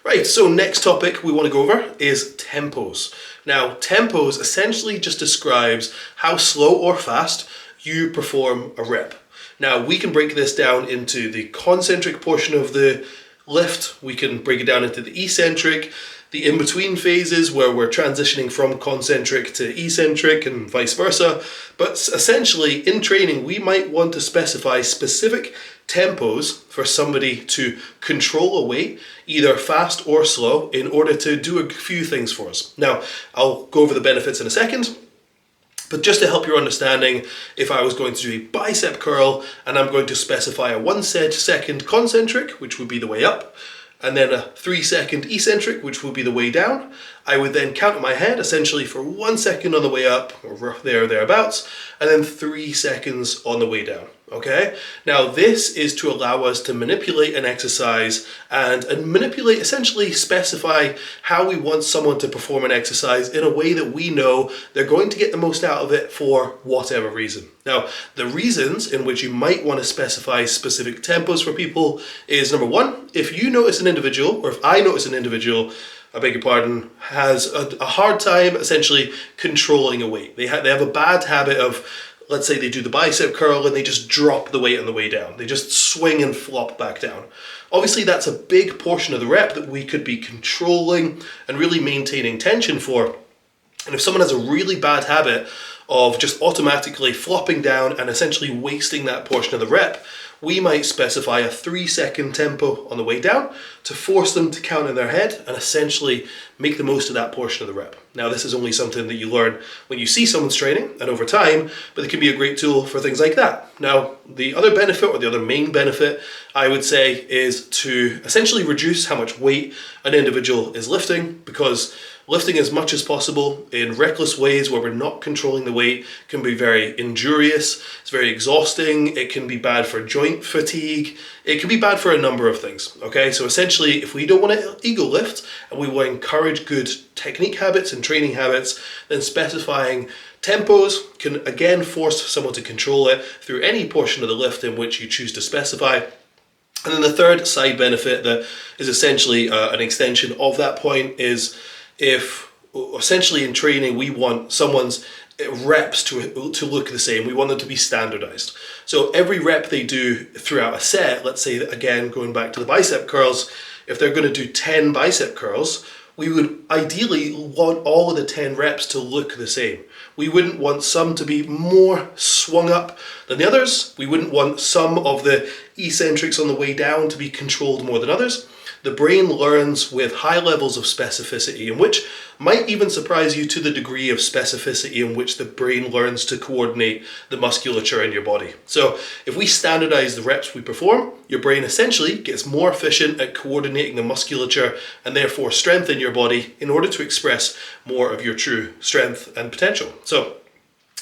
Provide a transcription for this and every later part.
Right, so next topic we want to go over is tempos. Now, tempos essentially just describes how slow or fast you perform a rep. Now, we can break this down into the concentric portion of the lift. We can break it down into the eccentric, the in-between phases where we're transitioning from concentric to eccentric and vice versa. But essentially, in training, we might want to specify specific tempos for somebody to control a weight, either fast or slow, in order to do a few things for us. Now, I'll go over the benefits in a second. But just to help your understanding, if I was going to do a bicep curl and I'm going to specify a 1 second concentric, which would be the way up, and then a 3 second eccentric, which would be the way down, I would then count in my head essentially for 1 second on the way up, or there or thereabouts, and then 3 seconds on the way down. Okay? Now this is to allow us to manipulate an exercise and manipulate, essentially specify how we want someone to perform an exercise in a way that we know they're going to get the most out of it for whatever reason. Now, the reasons in which you might want to specify specific tempos for people is, number one, if you notice an individual, or if I notice an individual, I beg your pardon, has a hard time essentially controlling a weight. They have a bad habit of, let's say they do the bicep curl and they just drop the weight on the way down. They just swing and flop back down. Obviously, that's a big portion of the rep that we could be controlling and really maintaining tension for. And if someone has a really bad habit of just automatically flopping down and essentially wasting that portion of the rep, we might specify a 3 second tempo on the way down to force them to count in their head and essentially make the most of that portion of the rep. Now, this is only something that you learn when you see someone's training and over time, but it can be a great tool for things like that. Now, the other benefit, or the other main benefit, I would say, is to essentially reduce how much weight an individual is lifting, because lifting as much as possible in reckless ways where we're not controlling the weight can be very injurious, it's very exhausting, it can be bad for joint fatigue, it can be bad for a number of things, okay? So essentially, if we don't want to ego lift and we want to encourage good technique habits and training habits, then specifying tempos can again force someone to control it through any portion of the lift in which you choose to specify. And then the third side benefit that is essentially an extension of that point is, if essentially in training we want someone's reps to look the same, we want them to be standardized. So every rep they do throughout a set, let's say that, again, going back to the bicep curls, if they're going to do 10 bicep curls, we would ideally want all of the 10 reps to look the same. We wouldn't want some to be more swung up than the others. We wouldn't want some of the eccentrics on the way down to be controlled more than others. The brain learns with high levels of specificity, in which might even surprise you to the degree of specificity in which the brain learns to coordinate the musculature in your body. So if we standardize the reps we perform, your brain essentially gets more efficient at coordinating the musculature and therefore strength in your body in order to express more of your true strength and potential. So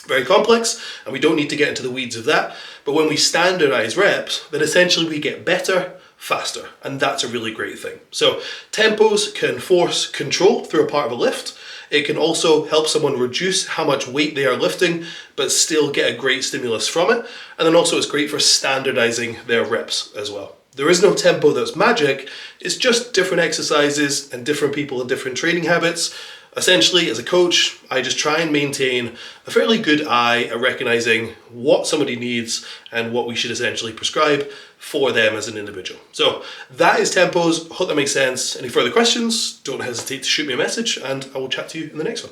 very complex, and we don't need to get into the weeds of that. But when we standardize reps, then essentially we get better, faster, and that's a really great thing. So tempos can force control through a part of a lift. It can also help someone reduce how much weight they are lifting, but still get a great stimulus from it. And then also it's great for standardizing their reps as well. There is no tempo that's magic, it's just different exercises and different people and different training habits. Essentially, as a coach, I just try and maintain a fairly good eye at recognizing what somebody needs and what we should essentially prescribe for them as an individual. So that is tempos. Hope that makes sense. Any further questions, don't hesitate to shoot me a message and I will chat to you in the next one.